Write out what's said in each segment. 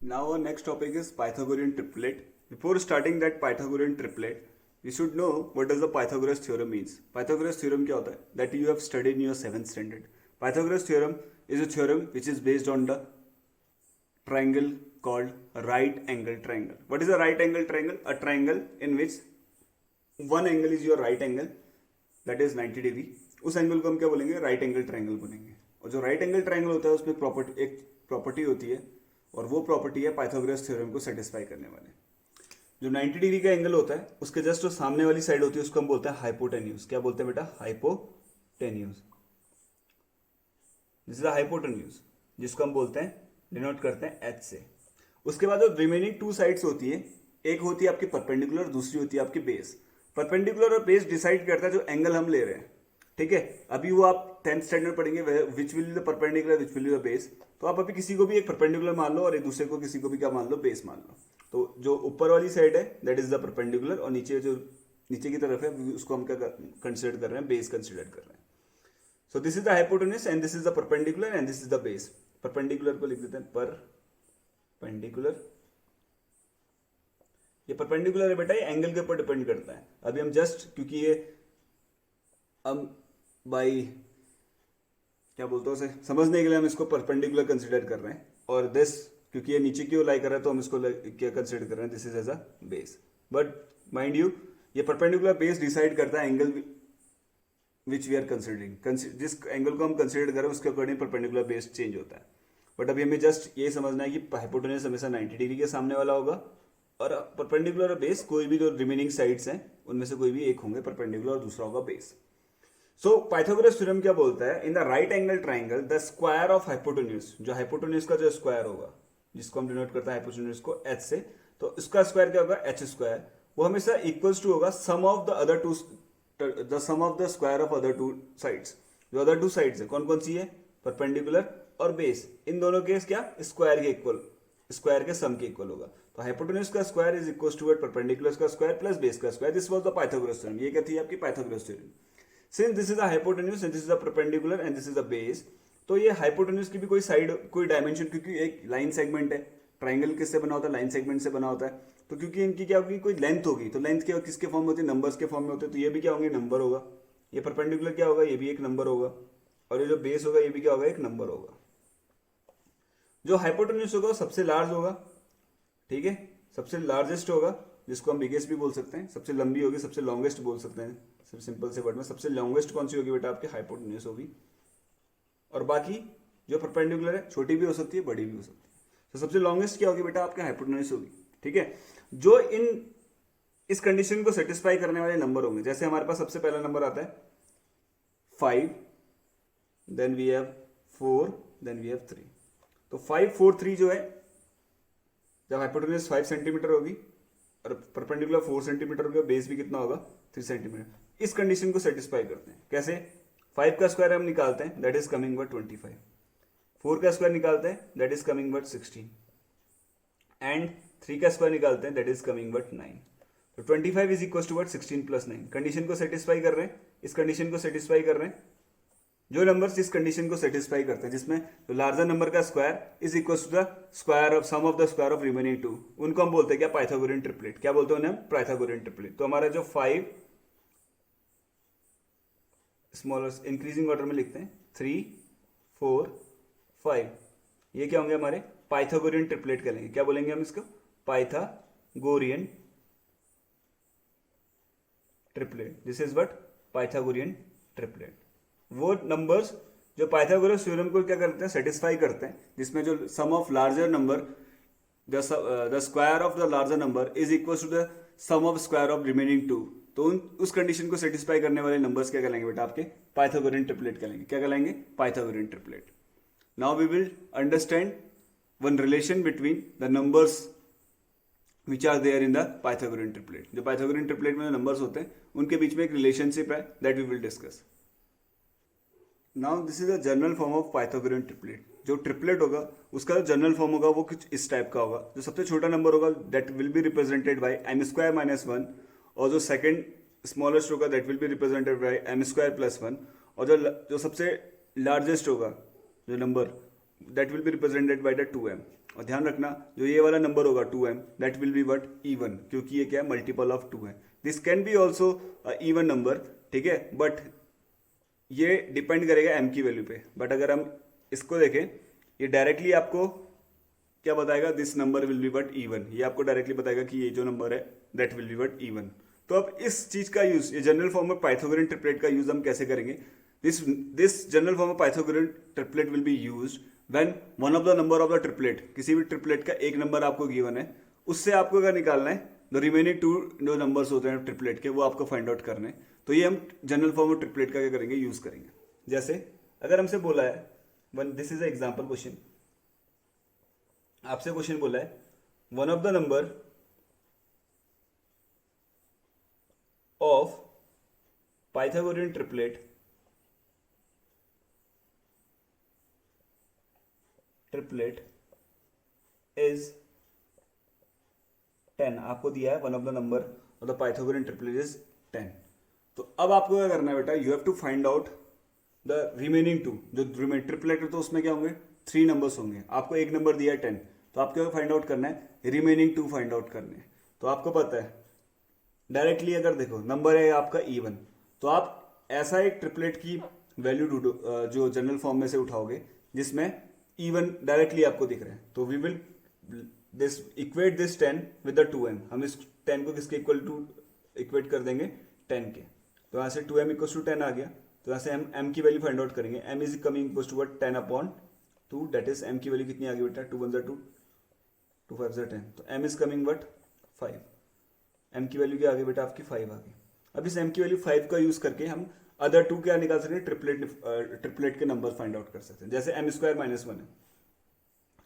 Now our next topic is Pythagorean triplet. Before starting that Pythagorean triplet, we should know what does the Pythagoras theorem means. Pythagoras theorem क्या होता है? That you have studied in your 7th standard. Pythagoras theorem is a theorem which is based on the triangle called right angle triangle. What is a right angle triangle? A triangle in which one angle is your right angle, that is 90 degree. उस angle को हम क्या बोलेंगे? Right angle triangle बोलेंगे. और जो right angle triangle होता है उसमें एक प्रॉपर्टी होती है और वो प्रॉपर्टी है पाइथागोरस थ्योरम को सेटिस्फाई करने वाले. जो 90 डिग्री का एंगल होता है उसके जस्ट जो सामने वाली साइड होती है उसको हम बोलते हैं हाइपोटेन्यूज. क्या बोलते हैं बेटा? हाइपोटेन्यूज. दिस इज हाइपोटेन्यूज जिसको हम बोलते हैं, डिनोट करते हैं एच से. उसके बाद जो रिमेनिंग टू साइड्स होती है, एक होती है आपकी परपेंडिकुलर, दूसरी होती है आपकी बेस. परपेंडिकुलर और बेस डिसाइड करता है जो एंगल हम ले रहे हैं. ठीक है, अभी वो आप 10th स्टैंडर्ड पढ़ेंगे which will the perpendicular which will the base. तो आप अभी किसी को भी एक परपेंडिकुलर मान लो और एक दूसरे को किसी को भी क्या मान लो? बेस मान लो. तो जो ऊपर वाली साइड है दैट इज द परपेंडिकुलर और नीचे जो नीचे की तरफ है उसको हम क्या कंसिडर कर रहे हैं? बेस कंसिडर कर रहे हैं. So this is the hypotenuse and this is the perpendicular and this is the base. Perpendicular को लिख देते हैं परपेंडिकुलर. ये परपेंडिकुलर है बेटा, ये एंगल के ऊपर डिपेंड करता है. अभी हम जस्ट क्योंकि ये हम बाई क्या बोलते हैं उसे समझने के लिए हम इसको परपेंडिकुलर कंसिडर कर रहे हैं और दिस क्योंकि ये नीचे की ओर लाई कर रहा है तो हम इसको क्या कंसिडर कर रहे हैं? This is as a base. But mind you ये परपेंडिकुलर बेस डिसाइड करता है angle which we are considering. जिस एंगल को हम कंसिडर कर रहे हैं उसके अकॉर्डिंग परपेंडिकुलर बेस चेंज होता है. बट अभी हमें जस्ट ये समझना है कि हाइपोटेन्यूज हमेशा 90 डिग्री के सामने वाला होगा और परपेंडिकुलर बेस कोई भी जो रिमेनिंग साइड्स हैं उनमें से कोई भी एक होंगे परपेंडिकुलर और दूसरा होगा बेस. सो पाइथागोरस थ्योरम क्या बोलता है? In the right angle triangle the square of hypotenuse, जो हाइपोटेन्यूज का जो स्क्वायर होगा जिसको हम डिनोट करते हैं हाइपोटेन्यूज को एच से, तो इसका स्क्वायर क्या होगा? H square. वो हमेशा इक्वल्स टू होगा sum of the other two, the sum of the square of other two sides. जो अदर टू साइड्स है कौन कौन सी है? परपेंडिकुलर और बेस. इन दोनों केस क्या? स्क्वायर के इक्वल, स्क्वायर के सम के इक्वल होगा. तो हाइपोटेन्यूज का square is equal to perpendicular का स्क्वायर प्लस बेस का square. This was the Pythagoras theorem. ये क्या थी आपकी? Pythagoras theorem. Since this is the hypotenuse and this is the perpendicular and this is the base, तो ये hypotenuse की भी कोई साइड कोई डायमेंशन, क्योंकि एक लाइन सेगमेंट है, ट्राइंगल किससे बना होता है? लाइन सेगमेंट से बना होता है. तो क्योंकि इनकी क्या होगी? कोई लेंथ होगी. तो लेंथ क्या किसके फॉर्म में होती है? नंबर्स के फॉर्म में होते हैं. तो ये भी क्या होंगे? नंबर होगा. ये परपेंडिकुलर क्या होगा? ये भी एक नंबर होगा. और ये जो बेस होगा ये भी क्या होगा? एक नंबर होगा. जो हाइपोटेन्यूज होगा सबसे लार्ज होगा. ठीक है, सबसे लार्जेस्ट होगा जिसको हम बिगेस्ट भी बोल सकते हैं. सबसे लंबी होगी, सबसे लॉन्गेस्ट बोल सकते हैं. सबसे सिंपल से वर्ड में सबसे लॉन्गेस्ट कौन सी होगी बेटा? आपकी हाइपोटेन्यूज होगी. और बाकी जो परपेंडिकुलर है छोटी भी हो सकती है बड़ी भी हो सकती है. तो सबसे लॉन्गेस्ट क्या होगी बेटा? आपके हाइपोटेन्यूज होगी. ठीक है, जो इस कंडीशन को सेटिस्फाई करने वाले नंबर होंगे, जैसे हमारे पास सबसे पहला नंबर आता है 5, then we have 4, then we have 3. तो 5 4 3 जो है, जब हाइपोटेन्यूज 5 सेंटीमीटर होगी और परपेंडिकुलर 4 सेंटीमीटर होगा, बेस भी कितना होगा? 3 सेंटीमीटर. इस कंडीशन को सेटिस्फाई करते हैं. कैसे? 5 का स्क्वायर हम निकालते हैं, दैट इज कमिंग वर्ड 25. 4 का स्क्वायर निकालते हैं, that is coming word 16. And 3 का स्क्वायर निकालते हैं, दैट इज कमिंग वर्ड 9. तो 25 is equal to word 16 plus 9. Condition को सेटिस्फाई कर रहे हैं, इस कंडीशन को सेटिस्फाई कर रहे हैं. जो नंबर्स इस कंडीशन को सेटिस्फाई करते हैं जिसमें जो लार्जर नंबर का square is equal to the square of sum of the square of remaining two, उनको हम बोलते हैं क्या? Pythagorean triplet. क्या बोलते हैं उन्हें? Pythagorean triplet. तो हमारा जो 5 स्मॉलर इंक्रीजिंग ऑर्डर में लिखते हैं 3 4 5, ये क्या होंगे? हमारे पाइथागोरियन ट्रिपलेट कहलाएंगे. क्या बोलेंगे हम इसको? Pythagorean triplet. This is what? Pythagorean triplet. वो नंबर्स जो पाइथागोरस थ्योरम को क्या करते हैं? सेटिस्फाई करते हैं, जिसमें जो sum of larger number the square of the larger number is equal to the sum of square of remaining two. तो उस कंडीशन को सेटिस्फाई करने वाले नंबर्स क्या कहलाएंगे बेटा? आपके पाइथागोरियन ट्रिपलेट कहलाएंगे. क्या कहलाएंगे? Pythagorean triplet. Now we will understand one relation between the numbers which are there in the Pythagorean triplet. जो पाइथागोरियन ट्रिपलेट में नंबर्स होते हैं उनके बीच में एक रिलेशनशिप है, that we will discuss. Now this is a general form of Pythagorean triplet. जो ट्रिपलेट होगा उसका जो जनरल फॉर्म होगा वो कुछ इस टाइप का होगा. जो सबसे छोटा नंबर होगा that will be represented by m square minus 1, और जो सेकंड स्मॉलेस्ट होगा that will be represented by m square plus 1, और जो सबसे लार्जेस्ट होगा जो number that will be represented by the 2m. और ध्यान रखना जो ये वाला नंबर होगा 2m that will be what even, क्योंकि ये क्या है मल्टीपल ऑफ 2 है. This can be also even number, ठीक है, बट ये डिपेंड करेगा m की वैल्यू पे. बट अगर हम इसको देखें ये डायरेक्टली आपको क्या बताएगा, this number will be what even. ये आपको डायरेक्टली बताएगा कि ये जो नंबर है that will be what even. तो अब इस चीज का यूज, ये general form of Pythagorean triplet का यूज हम कैसे करेंगे. This general form of Pythagorean triplet will be used when one of the number of the triplet, किसी भी ट्रिपलेट का एक नंबर आपको गिवन है, उससे आपको अगर निकालना है द रिमेनिंग 2 जो नंबर्स होते हैं ट्रिपलेट के वो आपको फाइंड आउट करने हैं. तो ये हम जनरल फॉर्म ऑफ ट्रिपलेट का क्या करेंगे, यूज करेंगे. जैसे अगर हमसे बोला है one, this is a example question, आपसे क्वेश्चन बोला है one of the number of Pythagorean triplet is 10. आपको दिया है one of the number of the Pythagorean triplet is 10. तो अब आपको क्या करना है बेटा, you have to find out the remaining 2. जो ट्रिपलेट है तो उसमें क्या होंगे 3 नंबर्स होंगे. आपको एक नंबर दिया है 10, तो आपको फाइंड आउट करना है रिमेनिंग 2 फाइंड आउट करने हैं. तो आपको पता है डायरेक्टली अगर देखो नंबर है आपका इवन, तो आप ऐसा एक ट्रिपलेट की वैल्यू जो जनरल फॉर्म में से उठाओगे जिसमें इवन डायरेक्टली आपको दिख रहा है. तो we will this equate this 10 with the 2m. हम इस 10 को किसके इक्वल टू इक्वेट कर देंगे 10 के. तो यहाँ से 2m इक्वल टू 10 आ गया. तो यहाँ से हम m की वैल्यू फाइंड आउट करेंगे. m is coming equal to 10 upon 2, that is m की वैल्यू कितनी आ गई बेटा, 2 1 2 2 5 10. तो m is coming what 5. m की वैल्यू क्या आ गई बेटा आपकी 5 आ गई. अब इस m की वैल्यू 5 का यूज करके हम अदर 2 क्या निकाल सकते हैं, ट्रिपलेट के नंबर फाइंड आउट कर सकते हैं. जैसे m स्क्वायर माइनस 1 है,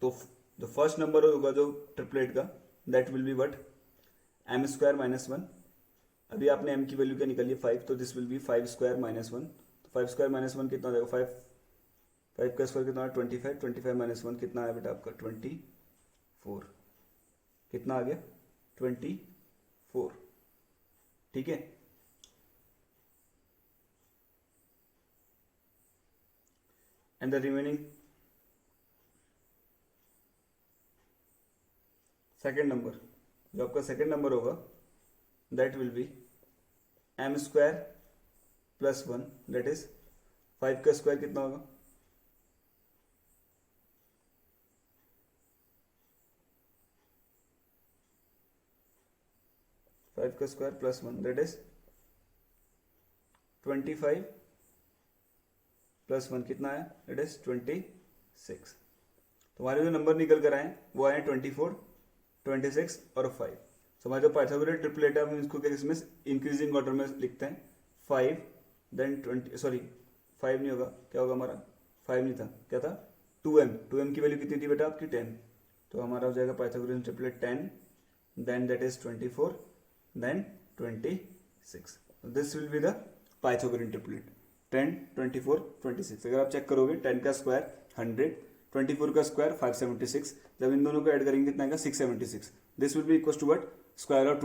तो जो फर्स्ट नंबर होगा जो ट्रिपलेट का that will be what m square minus 1. अभी आपने m की वैल्यू क्या निकाली 5, तो this will B 5 square minus 1. तो 5 स्क्वायर माइनस 1 कितना हो जाएगा 5 का स्क्वायर कितना है 25. 25 माइनस 1 कितना है बेटा आपका 24. कितना आ गया 24. ठीक है. And the remaining second number, जो आपका सेकेंड नंबर होगा that will be m square plus 1, that is 5 का स्क्वायर कितना होगा 5 का square plus 1 that is 25 plus 1 कितना है दैट इज 26. तो हमारे जो नंबर निकल कर आए वो आए 24, 26 और 5. तो हमारे जो पाइथागोरियन ट्रिपलेट है हम इसको क्या इसमें इंक्रीजिंग ऑर्डर में लिखते हैं. 5 देन 20, सॉरी 5 नहीं होगा, क्या होगा हमारा 5 नहीं था, क्या था 2m की वैल्यू कितनी थी बेटा आपकी 10. तो हमारा हो जाएगा Pythagorean triplet 10 then that is 24 then 26. This will be the Pythagorean triplet 10 24 26. अगर आप चेक करोगे 10 का स्क्वायर 100, 24 का स्क्वायर 576. जब इन दोनों को ऐड करेंगे कितना आएगा 676. This will be equal to what square of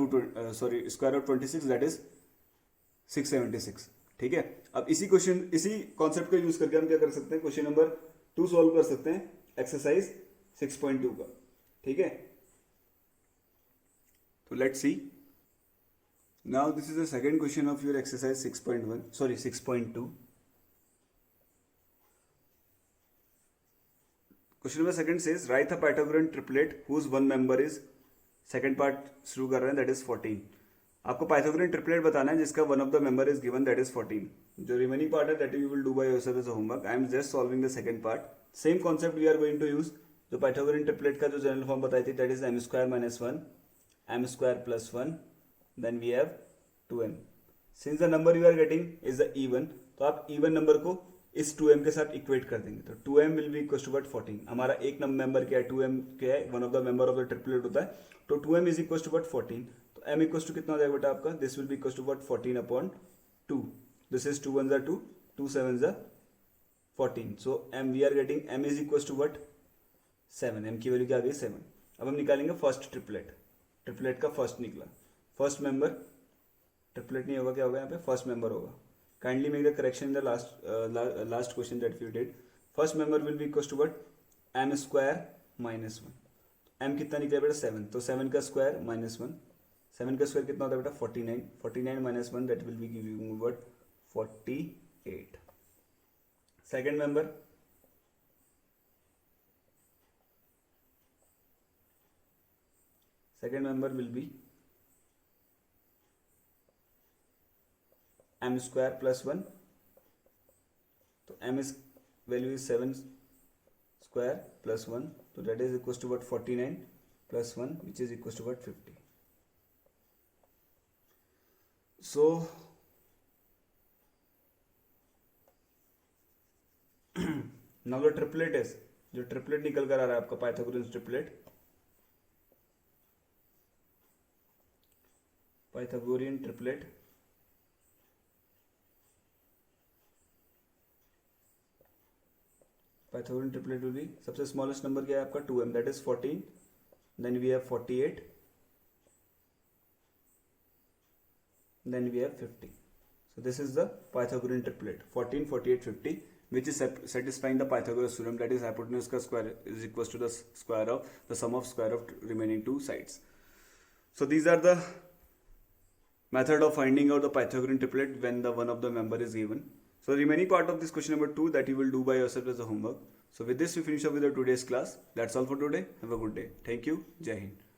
26 that is 676. ठीक है. अब इसी कॉन्सेप्ट का यूज करके हम क्या कर सकते हैं, क्वेश्चन नंबर 2 सॉल्व कर सकते हैं एक्सरसाइज 6.2 का. ठीक है. तो let's see. Now this is the second question of your exercise 6.1, sorry 6.2. Question number second says write a Pythagorean triplet whose one member is, second part शुरू कर रहे हैं that is 14. आपको Pythagorean triplet बताना है जिसका one of the member is given that is 14. जो remaining part है that you will do by yourself as a homework. I am just solving the second part. Same concept we are going to use. जो Pythagorean triplet का जो general form बताई थी that is m square minus 1, m square plus 1. Then we have 2m. Since the number you are getting is the even, तो आप even number को इस 2m के साथ इक्वेट कर देंगे. तो 2m will be equal to what 14. हमारा एक मेंबर क्या है 2m क्या है, one of the member of the triplet होता है. तो 2m is equal to what 14. तो m equal to कितना हो जाएगा बेटा आपका, this will be equal to what 14 upon 2. This is 2 1s are 2, 2 7s are 14. So m we are getting m is equal to what 7. m की value क्या आ गई 7. अब हम निकालेंगे फर्स्ट ट्रिपलेट का फर्स्ट निकला. फर्स्ट मेंबर ट्रिपलेट नहीं होगा, क्या होगा यहाँ पे फर्स्ट मेंबर होगा. Kindly make the correction in the last question that we did. First member will be equal to what m square minus 1. m कितना निकला बेटा 7, तो 7 का स्क्वायर -1, 7 का स्क्वायर कितना होता है बेटा 49, 49 - 1 that will be giving what 48. Second member will be m square plus 1, तो m is value is 7 square plus 1, so that is equals to what 49 plus 1 which is equals to what 50. So now the triplet is, जो triplet निकल कर आ रहा है आपका Pythagoras triplet, Pythagorean triplet, Pythagorean triplet will be, सबसे smallest number क्या है आपका 2m that is 14, then we have 48, then we have 50. So this is the Pythagorean triplet 14, 48, 50, which is satisfying the Pythagoras theorem, that is hypotenuse ka square is equals to the square of the sum of square of remaining two sides. So these are the method of finding out the Pythagorean triplet when the one of the member is given. So the remaining part of this question number 2 that you will do by yourself as a homework. So with this we finish up with our today's class. That's all for today. Have a good day. Thank you. Jai Hind.